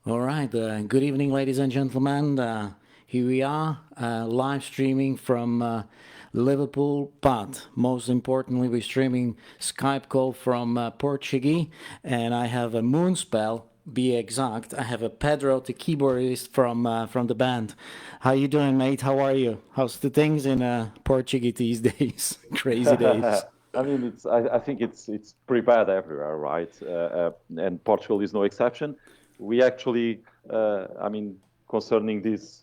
All right. Good evening, ladies and gentlemen. Here we are, live streaming from Liverpool, but most importantly, we're streaming Skype call from Portuguese, and I have a Moonspell. Be exact, I have a Pedro, the keyboardist from the band. How you doing, mate? How are you? How's the things in Portuguese these days? Crazy days. I mean, I think it's pretty bad everywhere, right? And Portugal is no exception. We actually, I mean, concerning this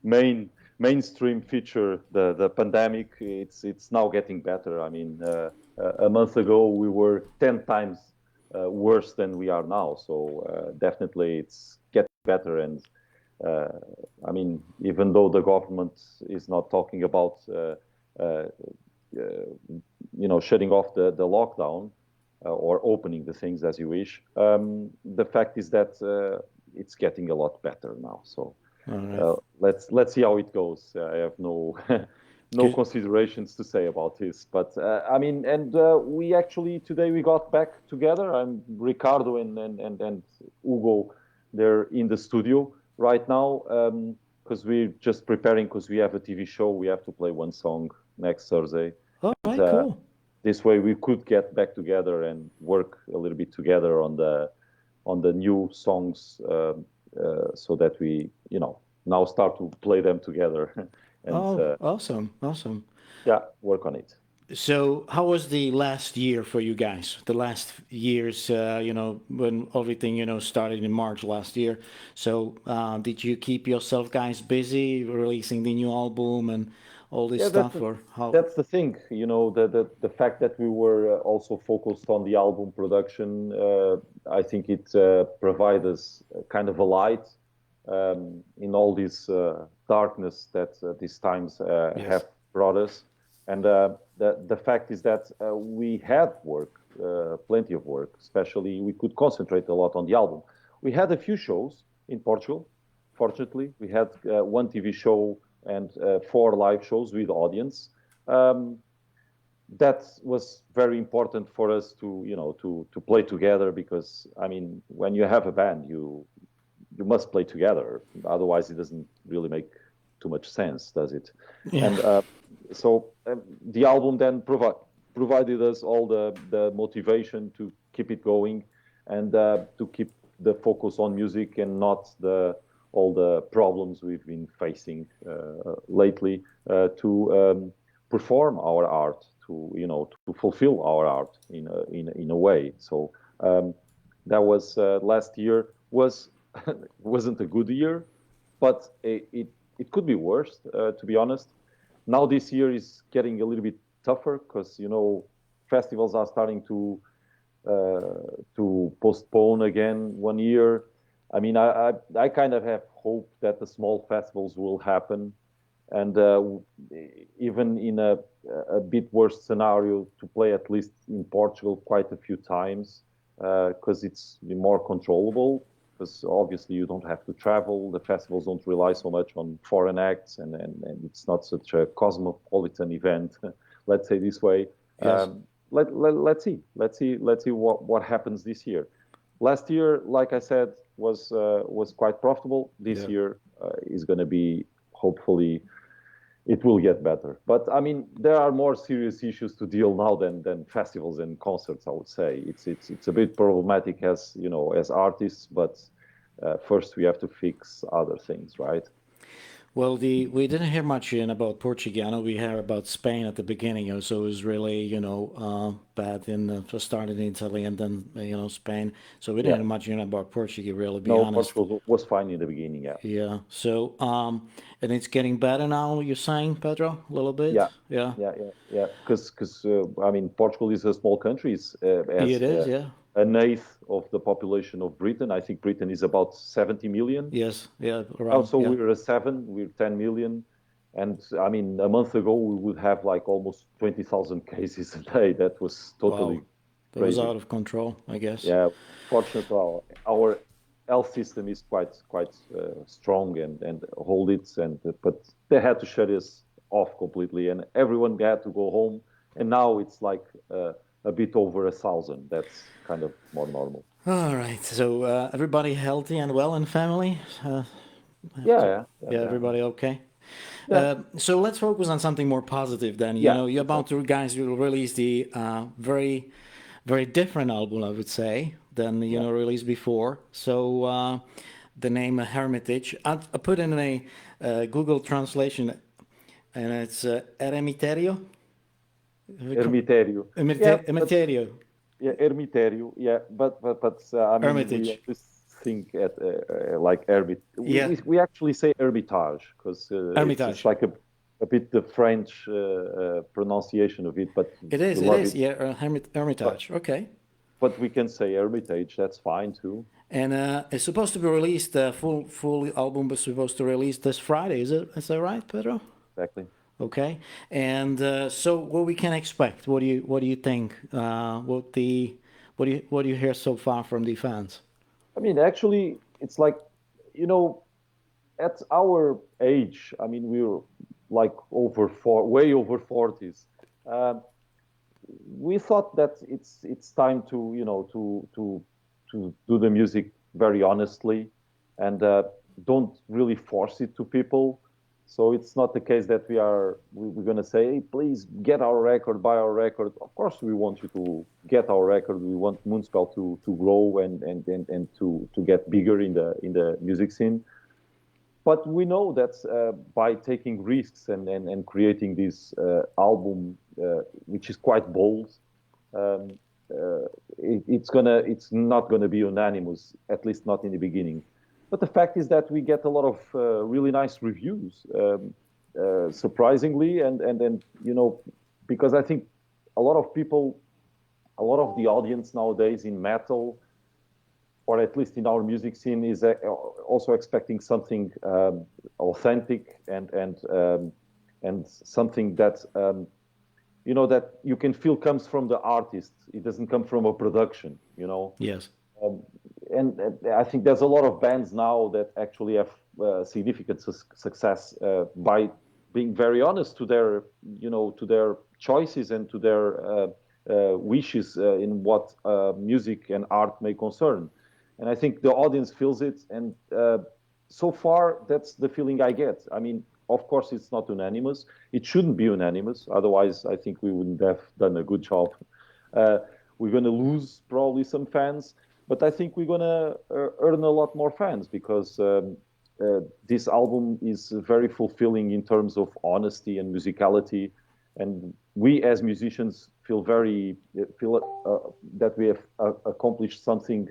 mainstream feature, the pandemic, it's now getting better. I mean, a month ago we were 10 times worse than we are now. So definitely it's getting better. And uh, I mean, even though the government is not talking about uh, shutting off the lockdown or opening the things as you wish. The fact is that it's getting a lot better now. So All right. let's see how it goes. I have no no Good. considerations to say about this, but I mean, and we actually today we got back together. I'm Ricardo and Hugo. They're in the studio right now because we're just preparing because we have a TV show. We have to play one song next Thursday. All And right. Cool. this way we could get back together and work a little bit together on the new songs so that we now start to play them together and Oh, awesome. Awesome. yeah, work on it. So, how was the last year for you guys? The last years, when everything, started in March last year. So, did you keep yourself guys busy releasing the new album and all this Yeah, stuff, or how? that's the thing. The fact that we were also focused on the album production. I think it provides us kind of a light in all this darkness that these times have Yes. brought us. And the fact is that we had work, plenty of work. Especially, we could concentrate a lot on the album. We had a few shows in Portugal. Fortunately, we had one TV show and four live shows with audience. Um, that was very important for us to to play together because I mean when you have a band you must play together, otherwise it doesn't really make too much sense, does it? Yeah. And so the album then provided us all the motivation to keep it going and to keep the focus on music and not the all the problems we've been facing lately to perform our art, to to fulfill our art in a way. So that was last year was wasn't a good year, but it could be worse, to be honest. Now this year is getting a little bit tougher because festivals are starting to postpone again 1 year. I mean, I kind of have hope that the small festivals will happen, and even in a bit worse scenario, to play at least in Portugal quite a few times because it's more controllable. Because obviously you don't have to travel, the festivals don't rely so much on foreign acts, and it's not such a cosmopolitan event, let's say this way. Yes. Let's see what happens this year. Last year, like I said, was quite profitable. This Yeah. year is going to be, hopefully it will get better. But I mean, there are more serious issues to deal now than festivals and concerts. I would say it's a bit problematic as as artists, but first we have to fix other things, right? Well, the we didn't hear much about Portugal. I know we heard about Spain at the beginning, so it was really bad in first started in Italy and then Spain. So we didn't Yeah. hear much about Portugal, really. Be No, honest. Portugal was fine in the beginning. Yeah. Yeah. So and it's getting better now. You're saying, Pedro, a little bit. Yeah. Yeah. Yeah. Because I mean, Portugal is a small country. It's It has is. Yeah. an eighth of the population of Britain. I think Britain is about 70 million. Yes. Yeah. Around. Also, Yeah. we're a seven. We're 10 million. And I mean, a month ago, we would have like almost 20,000 cases a day. That was Wow. totally That was crazy. out of control, I guess. Yeah. Fortunately, our health system is quite strong and hold it. And but they had to shut us off completely, and everyone had to go home. And now it's like a bit over 1,000. That's kind of more normal. All right. So everybody healthy and well in family? Yeah, yeah, yeah, Yeah, yeah, everybody okay? yeah, So let's focus on something more positive then. You yeah, know, you're about exactly. to guys will release the very, very different album, I would say, than Yeah, released before. So the name Hermitage, I put in a Google translation, and it's Eremiterio. Ermitério. Yeah, but Emiterio, yeah, Ermitério. Yeah, but I mean, we Hermitage. always think at like Hermit. Yeah, We actually say Hermitage because it's Hermitage. like a bit the French pronunciation of it, but It we is. It love is. it. Yeah, But Hermitage. Okay. but we can say Hermitage. That's fine too. And it's supposed to be released. Full album was supposed to release this Friday. Is it? Is that right, Pedro? Exactly. Okay. And so, what we can expect? What do you think? What do you hear so far from the fans? I mean, actually, it's like, you know, at our age, I mean, we're like way over 40s. Um, we thought that it's time to, to do the music very honestly, and don't really force it to people. So it's not the case that we're going to say, hey, please get our record, buy our record. Of course, we want you to get our record. We want Moonspell to grow and to get bigger in the music scene. But we know that by taking risks and creating this album, which is quite bold, um, it's not gonna be unanimous, at least not in the beginning. But the fact is that we get a lot of really nice reviews, surprisingly, and because I think a lot of people, a lot of the audience nowadays in metal, or at least in our music scene, is also expecting something authentic and something that that you can feel comes from the artist. It doesn't come from a production, Yes. Um, and I think there's a lot of bands now that actually have significant success by being very honest to their to their choices and to their wishes in what music and art may concern. And I think the audience feels it, and so far that's the feeling I get. I mean, of course, it's not unanimous. It shouldn't be unanimous, otherwise, I think we wouldn't have done a good job. Uh, we're going to lose probably some fans, but I think we're going to earn a lot more fans because this album is very fulfilling in terms of honesty and musicality, and we as musicians feel that we have accomplished something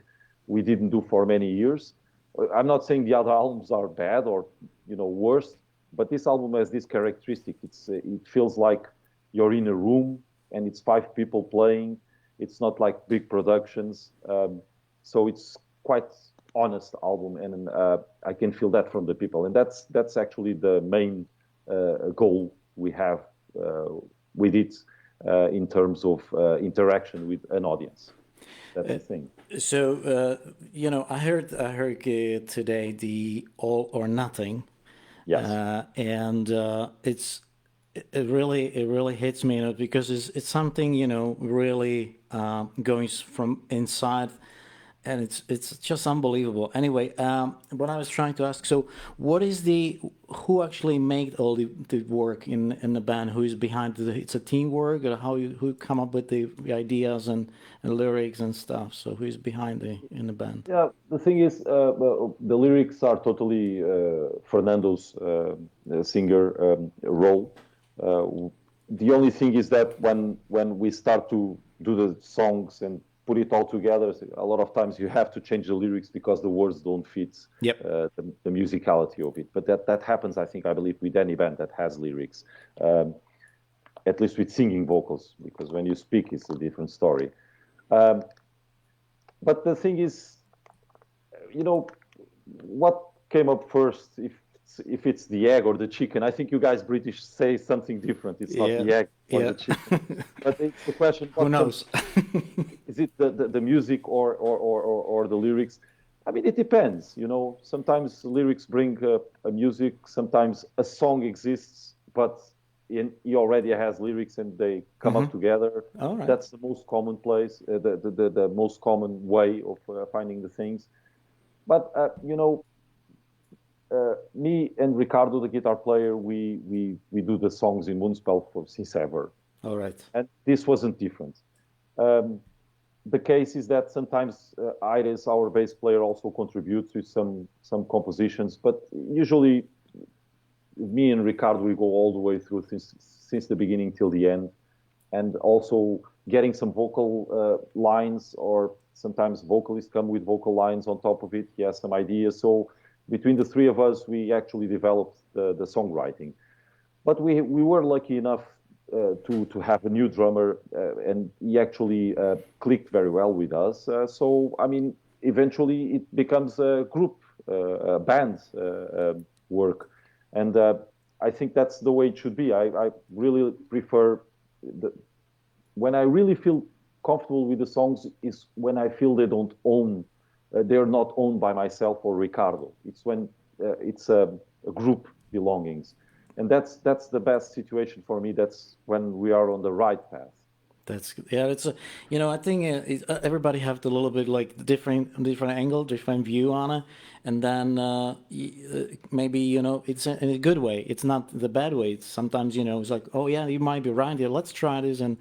we didn't do for many years. I'm not saying the other albums are bad or worse, but this album has this characteristic. It feels like you're in a room and it's five people playing. It's not like big productions, so it's quite honest album, and I can feel that from the people, and that's actually the main goal we have with it in terms of interaction with an audience. That's the thing. So I heard today the All or Nothing, Yes. and it really hits me, because it's something really going from inside, and it's just unbelievable. Anyway, what I was trying to ask, so who actually made all the work in the band? Who is behind it's a teamwork, or who come up with the ideas and lyrics and stuff? So who's behind in the band? Yeah, the thing is, well, the lyrics are totally Fernando's singer role. The only thing is that when we start to do the songs and put it all together, a lot of times you have to change the lyrics because the words don't fit Yep. the musicality of it. But that happens, I believe, with any band that has lyrics, at least with singing vocals, because when you speak, it's a different story. Um, but the thing is, what came up first, if it's the egg or the chicken. I think you guys British say something different. It's not Yeah. the egg or Yeah. the chicken, but it's the question: Who what comes? knows? Is it the music or the lyrics? I mean, it depends. Sometimes lyrics bring a music. Sometimes a song exists, but he already has lyrics and they come up together. All right. That's the most common place, the most common way of finding the things. But me and Ricardo, the guitar player, we do the songs in Moonspell since ever. All right. And this wasn't different. The case is that sometimes Iris, our bass player, also contributes with some compositions, but usually me and Ricardo, we go all the way through since the beginning till the end, and also getting some vocal lines, or sometimes vocalists come with vocal lines on top of it. He has some ideas. So between the three of us, we actually developed the songwriting. But we were lucky enough to have a new drummer, and he actually clicked very well with us. So, I mean, eventually it becomes a group, a band work. And I think that's the way it should be. I really prefer, when I really feel comfortable with the songs is when I feel they're not owned by myself or Ricardo. It's when it's a group belongings. And that's the best situation for me. That's when we are on the right path. It's I think everybody have a little bit like different angle, different view on it, and then maybe it's in a good way. It's not the bad way. It's sometimes it's like, oh yeah, you might be right here. Let's try this, and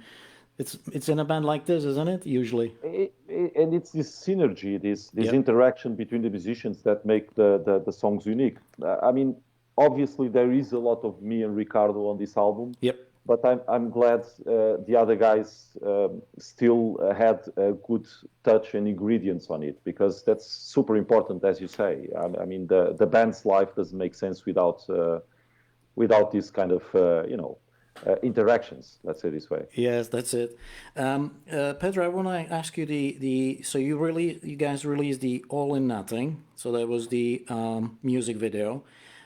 it's in a band like this, isn't it? Usually, and it's this synergy, this interaction between the musicians that make the songs unique. I mean, obviously there is a lot of me and Ricardo on this album. Yep. But I'm glad the other guys still had a good touch and ingredients on it, because that's super important, as you say. I mean, the band's life doesn't make sense without this kind of interactions. Let's say this way. Yes, that's it. Pedro, I want to ask you so you guys released the All in Nothing. So that was the music video,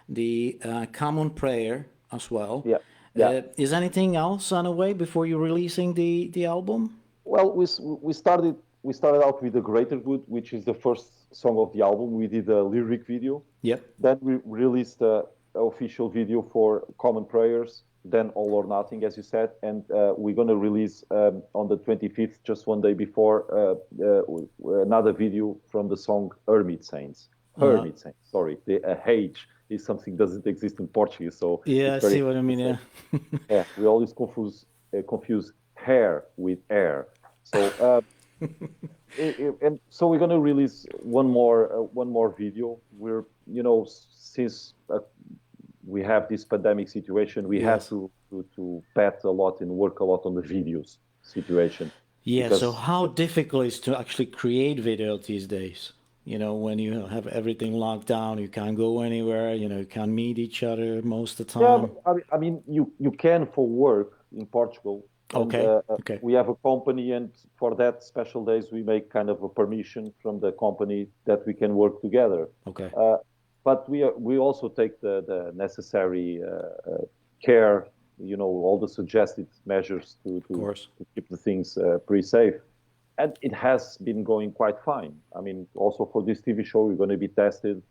the Common Prayer as well. Yeah. Yeah. Is anything else on the way before you releasing the album? Well, we started out with The Greater Good, which is the first song of the album. We did a lyric video. Yep. Then we released the official video for Common Prayers. Then All or Nothing, as you said, and we're going to release on the 25th, just one day before, another video from the song Hermit Saints. Hermit Saints. Sorry, the H is something doesn't exist in Portuguese, so yeah, I see what I mean. Yeah, yeah, we always confuse hair with air. So and so we're going to release one more video. We're since we have this pandemic situation, we have to bet a lot and work a lot on the videos situation. Yeah. So how difficult is to actually create video these days? When you have everything locked down, you can't go anywhere, you can't meet each other most of the time. Yeah, I mean, you can for work in Portugal. Okay. And, okay. We have a company, and for that special days, we make kind of a permission from the company that we can work together. Okay. But we also take the necessary care, all the suggested measures to keep the things pretty safe. And it has been going quite fine. I mean, also for this TV show, we're going to be tested,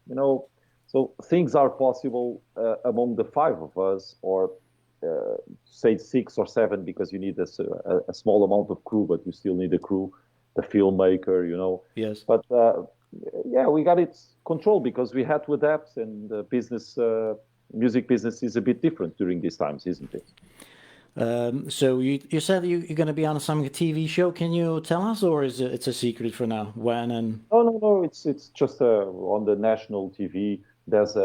so things are possible among the five of us, or say 6 or 7, because you need a small amount of crew, but you still need a crew, the filmmaker, Yes. But yeah, we got it controlled because we had to adapt, and the music business is a bit different during these times, isn't it? So you said you're going to be on some TV show. Can you tell us, or is it's a secret for now? When and No. It's just on the national TV. There's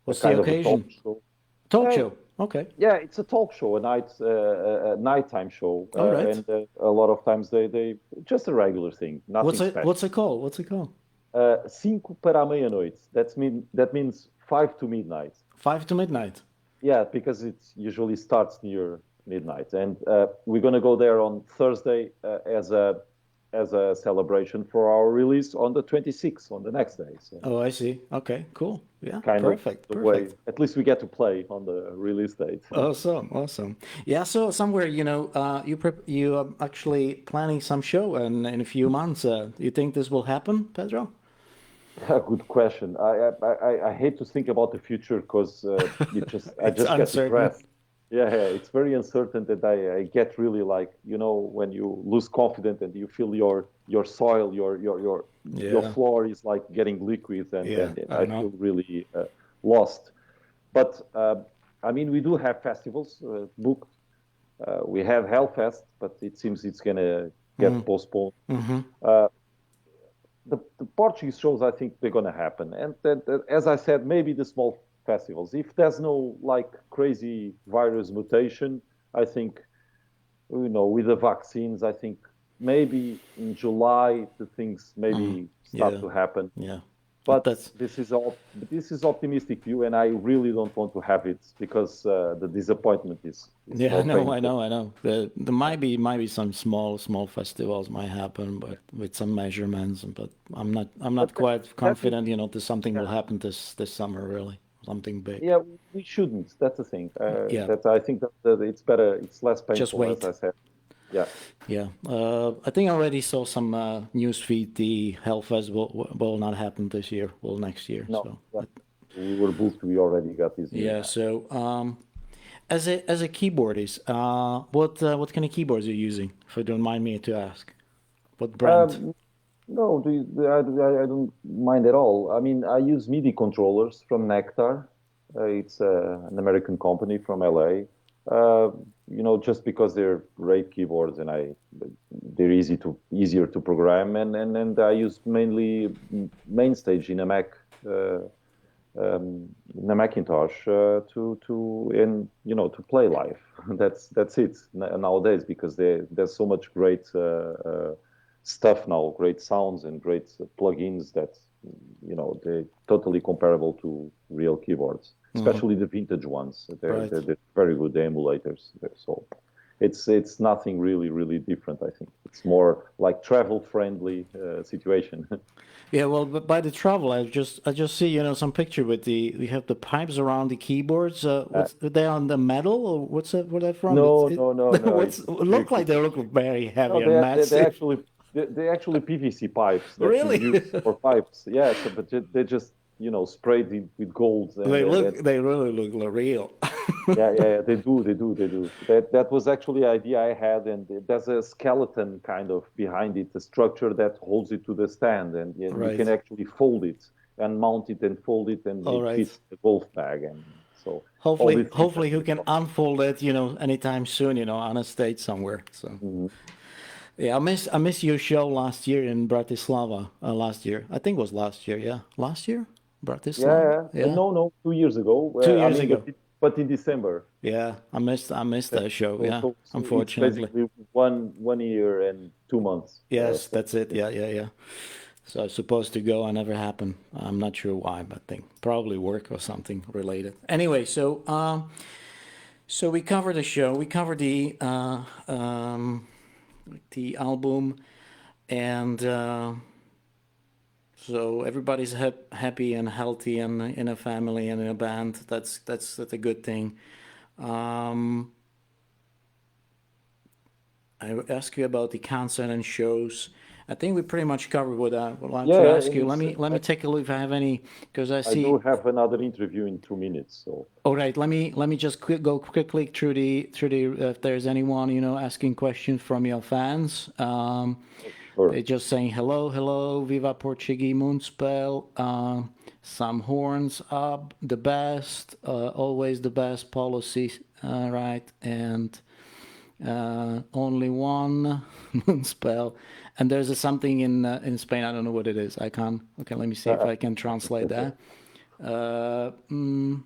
what's kind the of a occasion? talk show. Talk show. Okay. Yeah, it's a talk show, a nighttime show. All right. And a lot of times they just a regular thing. Nothing special. What's it called? What's it called? 5 para a meia-noite. That means 5 to midnight. 5 to midnight. Yeah, because it usually starts near midnight, and we're going to go there on Thursday as a celebration for our release on the 26th, on the next day. So oh, I see. Okay, cool. Yeah, perfect. Perfect. Way, at least we get to play on the release date. Awesome. Yeah, so somewhere, you are actually planning some show in a few months. You think this will happen, Pedro? Good question. I hate to think about the future because I just get depressed. It's very uncertain that I get really like, when you lose confidence and you feel your soil, your Yeah, floor is like getting liquid, and, yeah, and I I know. feel really lost. But I mean, we do have festivals booked. We have Hellfest, but it seems it's gonna Mm, get postponed. mm-hmm. Uh, the Portuguese shows, I think they're gonna happen, and as I said, maybe the small festivals. If there's no like crazy virus mutation, I think with the vaccines, I think maybe in July the things Mm, maybe start yeah, to happen. yeah. But But that's this is optimistic view, and I really don't want to have it because the disappointment is yeah, more painful. I know. There might be some small festivals might happen, but with some measurements. But I'm not But quite that would, confident. That something will yeah, happen this summer. Really, something big. yeah, we shouldn't. That's the thing. Yeah, That I think that it's better, it's less just painful, as wait. I said. Yeah. Yeah, I think I already saw some news feed. The Hellfest will not happen this year. Will next year. No, So yeah. We were booked. We already got this year. yeah. So as a keyboardist, what kind of keyboards are you using? If you don't mind me to ask, what brand? Um, no, I don't mind at all. I mean, I use MIDI controllers from Nectar. It's an American company from LA. Just because they're great keyboards, and they're easier to program, and I use mainly MainStage uh, in a Macintosh to play live. That's it nowadays, because there's so much great stuff now, great sounds and great plugins that they're totally comparable to real keyboards, Hmm. especially the vintage ones. They're Right. they're, they're very good, the emulators. So it's nothing really different. I think it's more like travel friendly situation. Yeah. Well, but by the travel, I just see some picture with we have the pipes around the keyboards. What's are they on the metal or what's that? What are they from? No, no, no, no. What's look like they look very No, heavy and they massive. actually they actually PVC pipes that you Really? use for pipes. Yeah, so, but they just sprayed it with gold, and They really look real. yeah, they do. That was actually the idea I had, and there's a skeleton kind of behind it, a structure that holds it to the stand, and you can Right. actually fold it and mount it and fold it, and All it right. fits the golf bag, and so all these things Hopefully you actually can cost. unfold it, anytime soon, on a stage somewhere. So Mhm. yeah, I miss your show last year in Bratislava. Last year, I think it was last year. Yeah, last year, Bratislava. Yeah, Yeah, no, 2 years ago. 2 years I mean, ago. but in December. Yeah, I missed Yeah. that show. So, Yeah, so, so it's unfortunately. basically one year and 2 months. Yes, that's it. Yeah, yeah, yeah. So I was supposed to go, I never happened. I'm not sure why, but I think probably work or something related. Anyway, so we covered the show. We covered the album, and so everybody's happy and healthy and in a family and in a band. That's a good thing. Um, I asked you about the concert and shows. I think we pretty much covered what I would like to Yeah, ask you. Let me take a look if I have any, because I I do see. have another interview in 2 minutes. So All right, let me just go quickly through the if there's anyone asking questions from your fans. sure. They're just saying hello, Viva Portuguese Moonspell, some horns up, the best, always the best policy, right? And only one Moonspell. And there's something in Spain. I don't know what it is. I can't. Okay, let me see if I can translate that. Uh, mm,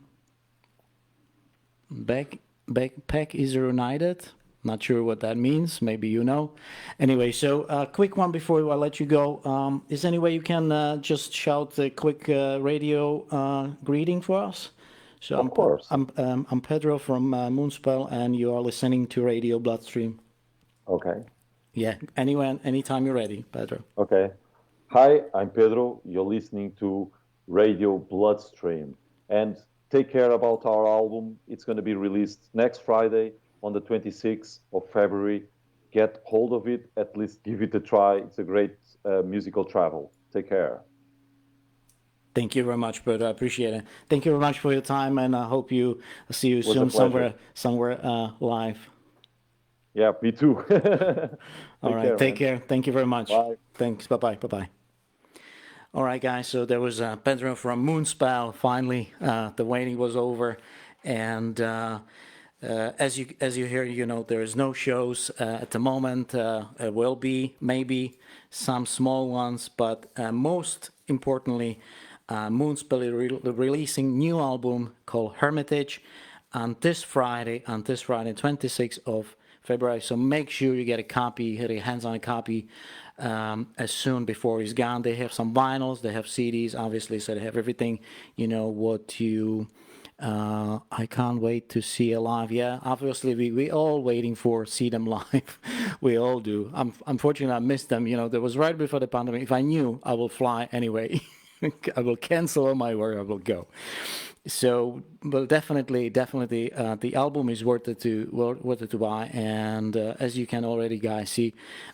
backpack is reunited. Not sure what that means. Maybe you know. Anyway, so quick one before I let you go. Is there any way you can just shout a quick radio greeting for us? So Of course. I'm Pedro from Moonspell, and you are listening to Radio Bloodstream. Okay. Yeah, anywhere, anytime you're ready, Pedro. Okay. Hi, I'm Pedro. You're listening to Radio Bloodstream. And take care about our album. It's going to be released next Friday on the 26th of February. Get hold of it, at least give it a try. It's a great musical travel. Take care. Thank you very much, Pedro. I appreciate it. Thank you very much for your time, and I hope you see you was a soon pleasure. somewhere live. Yeah, me too. All Take right, care, take man. care. Thank you very much. Bye. Thanks. Bye bye. Bye bye. All right, guys. So there was Pedro from MOONSPELL. Finally, the waiting was over, and as you hear, there is no shows at the moment. There will be maybe some small ones, but most importantly, MOONSPELL is releasing new album called Hermitage on this Friday, 26th of February. So make sure you get a copy, get your hands on a copy as soon before he's gone. They have some vinyls, they have CDs, obviously, so they have everything. What you. I can't wait to see it live. Yeah, obviously we all waiting for see them live. We all do. Unfortunately, I missed them. That was right before the pandemic. If I knew, I will fly anyway. I will cancel all my work. I will go. So, but definitely, the album is worth it to buy. And as you can already, guys, see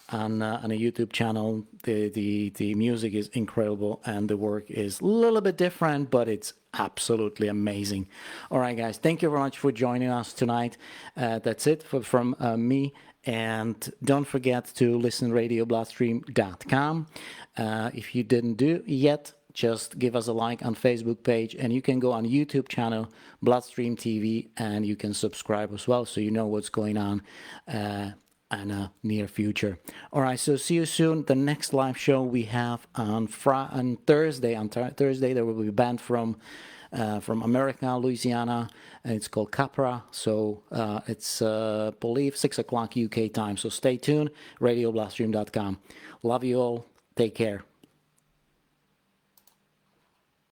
on a YouTube channel, the music is incredible and the work is a little bit different, but it's absolutely amazing. All right, guys, thank you very much for joining us tonight. That's it from me. And don't forget to listen radiobloodstream.com. If you didn't do yet, just give us a like on Facebook page, and you can go on YouTube channel Bloodstream TV, and you can subscribe as well, so you know what's going on in a near future. All right, so see you soon. The next live show we have on Thursday. On Thursday there will be a band from America, Louisiana, and it's called Capra. So it's I believe 6 o'clock UK time. So stay tuned. RadioBloodstream.com. Love you all. Take care.